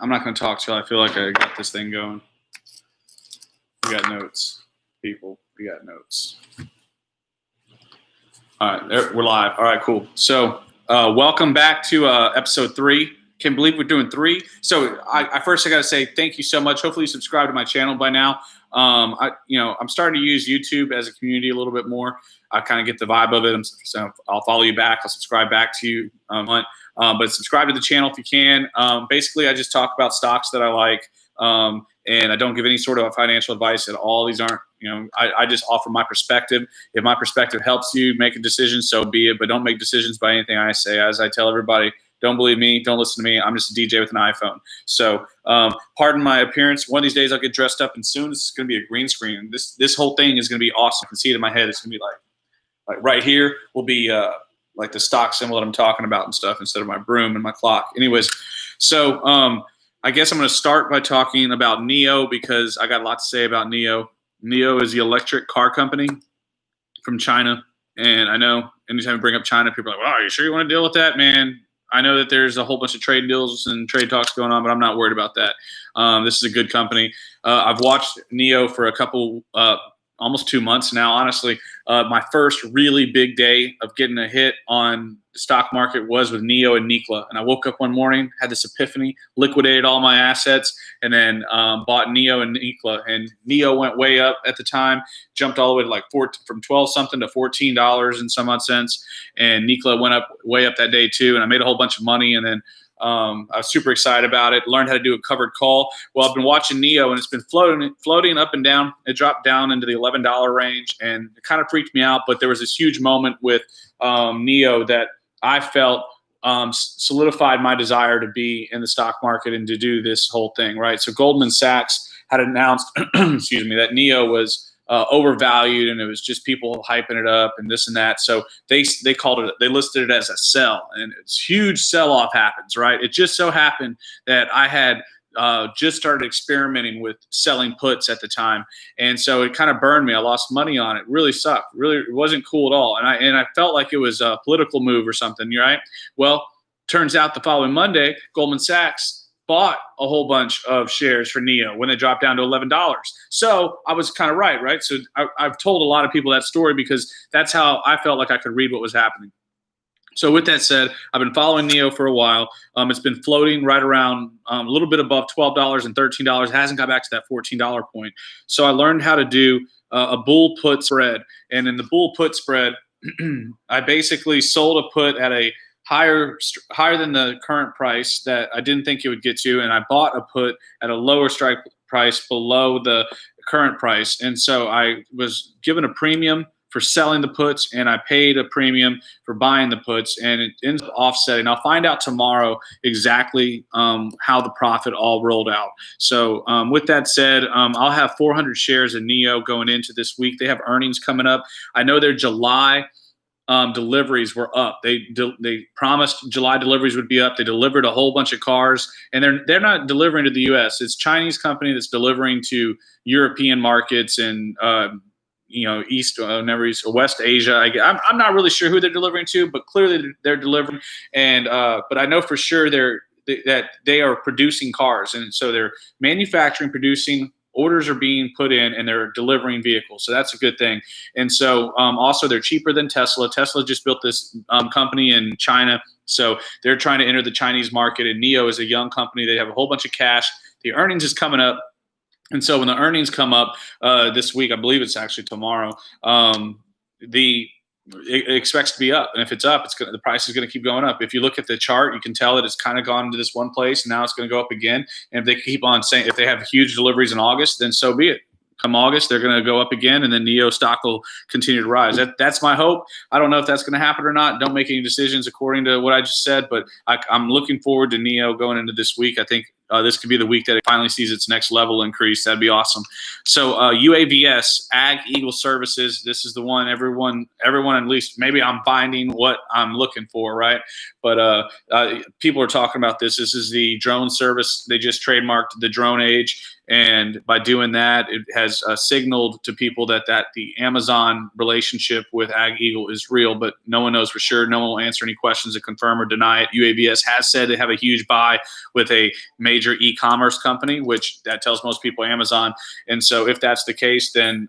I'm not going to talk till I feel like I got this thing going. We got notes, people. We got notes. All right, we're live. All right, cool. So welcome back to episode 3. Can't believe we're doing 3. So I got to say thank you so much. Hopefully you subscribe to my channel by now. I'm starting to use YouTube as a community a little bit more. I kind of get the vibe of it. So I'll follow you back. I'll subscribe back to you. But subscribe to the channel if you can. Basically, I just talk about stocks that I like, and I don't give any sort of financial advice at all. These aren't, I just offer my perspective. If my perspective helps you make a decision, so be it. But don't make decisions by anything I say. As I tell everybody, don't believe me. Don't listen to me. I'm just a DJ with an iPhone. So pardon my appearance. One of these days I'll get dressed up, and soon it's going to be a green screen. This whole thing is going to be awesome. I can see it in my head. It's going to be like right here will be like the stock symbol that I'm talking about and stuff instead of my broom and my clock. Anyways, so I guess I'm going to start by talking about NIO because I got a lot to say about NIO. NIO is the electric car company from China. And I know anytime I bring up China, people are like, wow, are you sure you want to deal with that, man? I know that there's a whole bunch of trade deals and trade talks going on, but I'm not worried about that. This is a good company. I've watched NIO for a couple, almost 2 months now, honestly. My first really big day of getting a hit on the stock market was with NIO and Nikola. And I woke up one morning, had this epiphany, liquidated all my assets, and then bought NIO and Nikola. And NIO went way up at the time, jumped all the way to like from 12 something to $14 and some odd cents. And Nikola went up way up that day too. And I made a whole bunch of money. And then I was super excited about it, learned how to do a covered call. Well, I've been watching NIO, and it's been floating up and down. It dropped down into the $11 range, and it kind of freaked me out. But there was this huge moment with NIO that I felt solidified my desire to be in the stock market and to do this whole thing, right? So Goldman Sachs had announced, excuse me, that NIO was overvalued, and it was just people hyping it up and this and that. So they listed it as a sell, and it's huge sell-off happens, right? It just so happened that I had just started experimenting with selling puts at the time, and so it kind of burned me. I lost money on it. Really sucked. Really, it wasn't cool at all, and I felt like it was a political move or something, right? Well, turns out the following Monday, Goldman Sachs bought a whole bunch of shares for NIO when they dropped down to $11. So I was kind of right? So I've told a lot of people that story because that's how I felt like I could read what was happening. So with that said, I've been following NIO for a while. It's been floating right around a little bit above $12 and $13. It hasn't got back to that $14 point. So I learned how to do a bull put spread. And in the bull put spread, I basically sold a put at a higher than the current price that I didn't think it would get to, and I bought a put at a lower strike price below the current price. And so I was given a premium for selling the puts, and I paid a premium for buying the puts, and it ends up offsetting. I'll find out tomorrow exactly how the profit all rolled out. So with that said, I'll have 400 shares of NIO going into this week. They have earnings coming up. I know their July deliveries were up. They promised July deliveries would be up. They delivered a whole bunch of cars, and they're not delivering to the U.S. It's a Chinese company that's delivering to European markets and East or West Asia. I'm not really sure who they're delivering to, but clearly they're delivering. And but I know for sure that they are producing cars, and so they're manufacturing, producing. Orders are being put in, and they're delivering vehicles. So that's a good thing. And so also they're cheaper than Tesla. Tesla just built this company in China. So they're trying to enter the Chinese market, and NIO is a young company. They have a whole bunch of cash. The earnings is coming up. And so when the earnings come up this week, I believe it's actually tomorrow, it expects to be up, and if it's up, the price is going to keep going up. If you look at the chart, you can tell that it's kind of gone into this one place, and now it's going to go up again. And if they keep on saying, if they have huge deliveries in August, then so be it. Come August, they're going to go up again, and then NIO stock will continue to rise. That's my hope. I don't know if that's going to happen or not. Don't make any decisions according to what I just said, but I'm looking forward to NIO going into this week. I think this could be the week that it finally sees its next level increase. That'd be awesome. So UAVS, Ag Eagle Services, this is the one everyone at least, maybe I'm finding what I'm looking for, right? But people are talking about this. This is the drone service. They just trademarked the drone age. And by doing that, it has signaled to people that the Amazon relationship with Ag Eagle is real, but no one knows for sure. No one will answer any questions to confirm or deny it. UAVS has said they have a huge buy with a major major e-commerce company, which that tells most people Amazon. And so if that's the case, then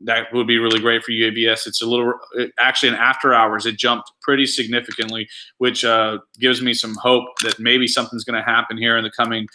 that would be really great for UAVS. It's actually in after hours, it jumped pretty significantly, which gives me some hope that maybe something's going to happen here in the coming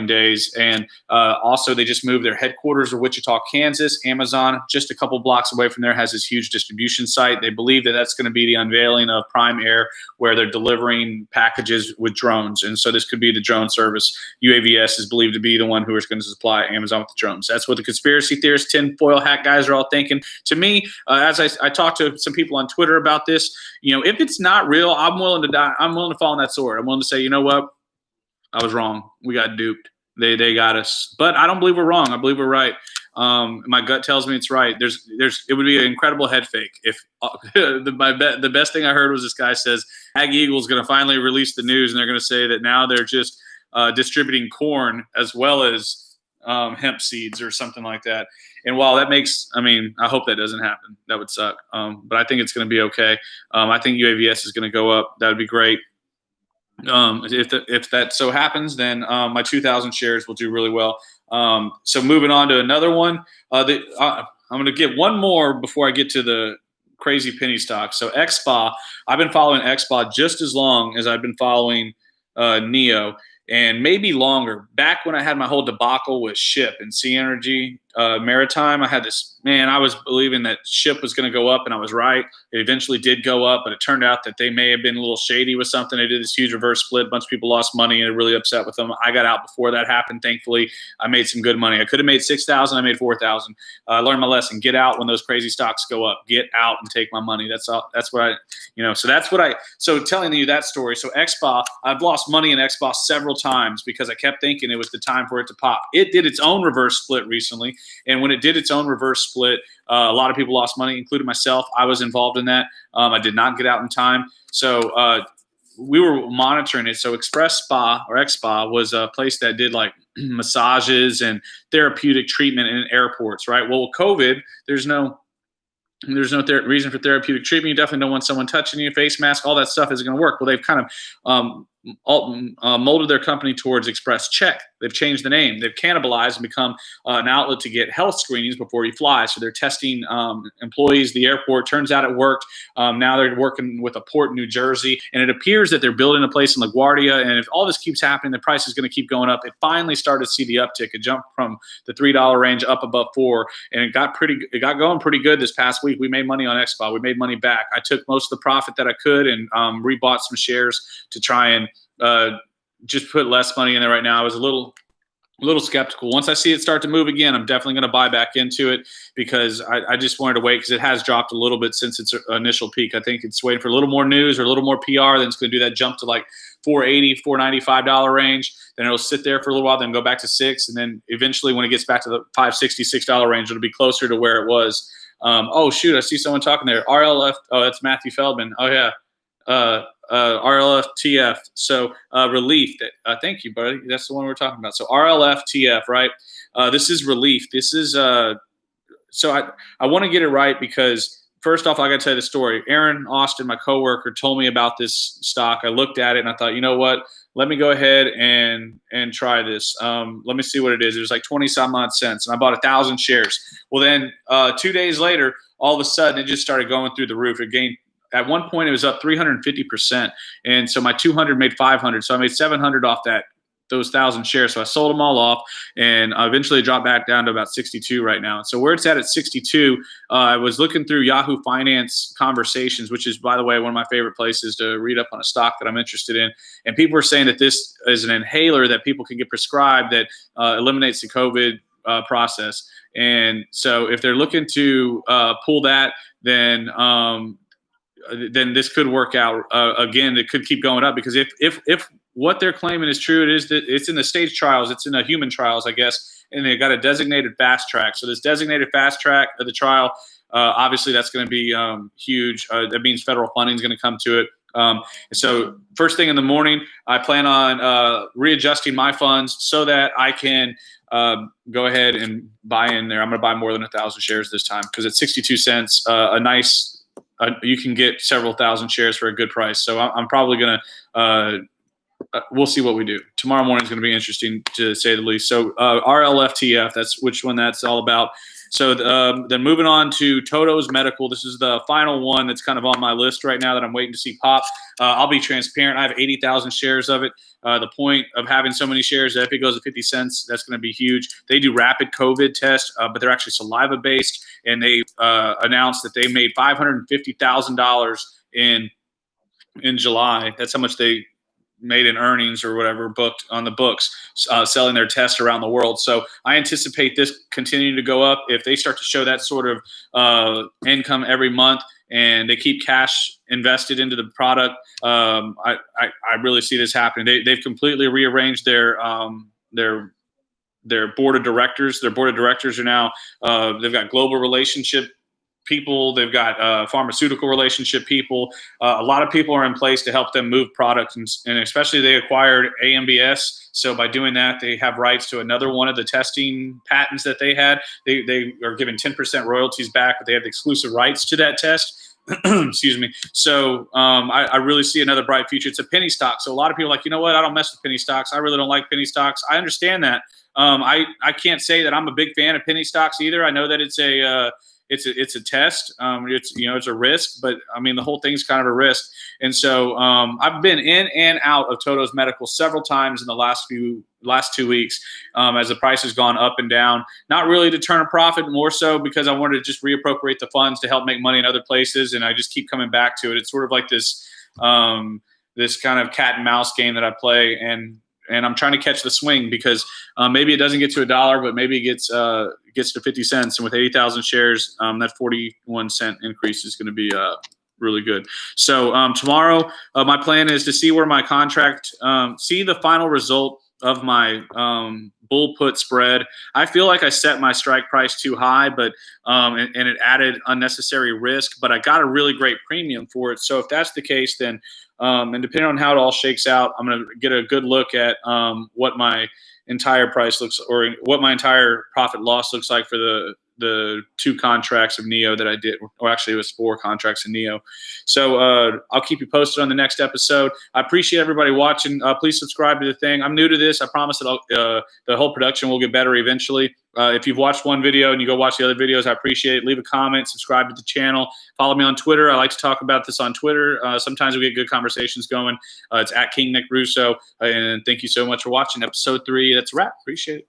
days. And also, they just moved their headquarters to Wichita, Kansas. Amazon, just a couple blocks away from there, has this huge distribution site. They believe that that's going to be the unveiling of Prime Air, where they're delivering packages with drones. And so this could be the drone service. UAVS is believed to be the one who is going to supply Amazon with the drones. That's what the conspiracy theorists, tinfoil hat guys are all thinking. To me, as I talked to some people on Twitter about this, if it's not real, I'm willing to die. I'm willing to fall on that sword. I'm willing to say, you know what? I was wrong. We got duped. They got us. But I don't believe we're wrong. I believe we're right. My gut tells me it's right. It would be an incredible head fake if the best thing I heard was this guy says Ag Eagle is going to finally release the news, and they're going to say that now they're just distributing corn as well as hemp seeds or something like that. And while that makes, I hope that doesn't happen. That would suck. But I think it's going to be okay. I think UAVS is going to go up. That would be great. If that so happens, then my 2,000 shares will do really well. So moving on to another one, I'm going to get one more before I get to the crazy penny stock. So XSPA, I've been following XSPA just as long as I've been following NIO, and maybe longer. Back when I had my whole debacle with SHIP and Sea Energy Maritime, I had this, I was believing that SHIP was going to go up, and I was right. It eventually did go up, but it turned out that they may have been a little shady with something. They did this huge reverse split. A bunch of people lost money and are really upset with them. I got out before that happened. Thankfully, I made some good money. I could have made 6,000. I made 4,000. I learned my lesson. Get out when those crazy stocks go up. Get out and take my money. That's all. That's what so telling you that story. So XSPA, I've lost money in XSPA several times because I kept thinking it was the time for it to pop. It did its own reverse split recently. And when it did its own reverse split, a lot of people lost money, including myself. I was involved in that. I did not get out in time. So we were monitoring it. So Express Spa or XSPA was a place that did like massages and therapeutic treatment in airports, right? Well, with COVID, there's no reason for therapeutic treatment. You definitely don't want someone touching you. Face mask, all that stuff isn't going to work. Well, they've kind of molded their company towards Express Check. They've changed the name. They've cannibalized and become an outlet to get health screenings before you fly. So they're testing employees at the airport. Turns out it worked. Now they're working with a port in New Jersey, and it appears that they're building a place in LaGuardia. And if all this keeps happening, the price is going to keep going up. It finally started to see the uptick. It jumped from the $3 range up above $4, and it got going pretty good this past week. We made money on XSPA. We made money back. I took most of the profit that I could and rebought some shares to try and just put less money in there right now. I was a little skeptical. Once I see it start to move again, I'm definitely going to buy back into it because I just wanted to wait because it has dropped a little bit since its initial peak. I think it's waiting for a little more news or a little more PR. Then it's going to do that jump to like $4.80, $4.95 range. Then it'll sit there for a little while, then go back to $6. And then eventually when it gets back to the $5.60, $6 range, it'll be closer to where it was. Oh, shoot, I see someone talking there. RLF, oh, that's Matthew Feldman. Oh, yeah. RLFTF. So relief. Thank you, buddy. That's the one we're talking about. So RLFTF, right? This is relief. This is so I want to get it right because first off, I got to tell you the story. Aaron Austin, my coworker, told me about this stock. I looked at it and I thought, you know what? Let me go ahead and try this. Let me see what it is. It was like 20 some odd cents, and I bought 1,000 shares. Well, then 2 days later, all of a sudden, it just started going through the roof. It gained. At one point, it was up 350%, and so my 200 made 500. So I made 700 off those 1,000 shares. So I sold them all off, and eventually dropped back down to about 62 right now. So where it's at 62, I was looking through Yahoo Finance Conversations, which is, by the way, one of my favorite places to read up on a stock that I'm interested in. And people are saying that this is an inhaler that people can get prescribed that eliminates the COVID process. And so if they're looking to pull that, then this could work out. Again, it could keep going up because if what they're claiming is true, it is that it's in the stage trials, it's in the human trials, I guess, and they've got a designated fast track. So this designated fast track of the trial, obviously that's going to be huge. That means federal funding is going to come to it. So first thing in the morning, I plan on readjusting my funds so that I can go ahead and buy in there. I'm going to buy more than 1,000 shares this time because at 62 cents, you can get several thousand shares for a good price. So I'm probably going to we'll see what we do. Tomorrow morning is going to be interesting, to say the least. So RLFTF, that's which one that's all about. So then moving on to Toto's Medical. This is the final one that's kind of on my list right now that I'm waiting to see pop. I'll be transparent. I have 80,000 shares of it. The point of having so many shares, if it goes to 50 cents, that's going to be huge. They do rapid COVID tests, but they're actually saliva-based, and they announced that they made $550,000 in July. That's how much they made in earnings or whatever, booked on the books, selling their tests around the world. So I anticipate this continuing to go up. If they start to show that sort of income every month and they keep cash invested into the product, I really see this happening. They've completely rearranged their board of directors. Their board of directors are now, they've got global relationship people, they've got pharmaceutical relationship people. A lot of people are in place to help them move products, and especially they acquired AMBS. So by doing that, they have rights to another one of the testing patents that they had. They are given 10% royalties back, but they have the exclusive rights to that test. Excuse me. So I really see another bright future. It's a penny stock. So a lot of people are like, you know what? I don't mess with penny stocks. I really don't like penny stocks. I understand that. I can't say that I'm a big fan of penny stocks either. I know that it's a test. It's a risk, but I mean, the whole thing's kind of a risk. And so I've been in and out of Toto's Medical several times in the last 2 weeks as the price has gone up and down. Not really to turn a profit, more so because I wanted to just reappropriate the funds to help make money in other places, and I just keep coming back to it. It's sort of like this this kind of cat and mouse game that I play, and I'm trying to catch the swing because maybe it doesn't get to $1, but maybe it gets to 50 cents. And with 80,000 shares, that 41-cent increase is going to be really good. So tomorrow, my plan is to see where my contract, see the final result of my bull put spread. I feel like I set my strike price too high, but and it added unnecessary risk, but I got a really great premium for it. So if that's the case, then and depending on how it all shakes out, I'm going to get a good look at what my entire price looks, or what my entire profit loss looks like for the 2 contracts of NIO that I did, or actually it was 4 contracts in NIO. So I'll keep you posted on the next episode. I appreciate everybody watching. Please subscribe to the thing. I'm new to this. I promise that the whole production will get better eventually. If you've watched one video and you go watch the other videos, I appreciate it. Leave a comment, subscribe to the channel, follow me on Twitter. I like to talk about this on Twitter. Sometimes we get good conversations going. It's at King Nick Russo. And thank you so much for watching episode 3. That's a wrap. Appreciate it.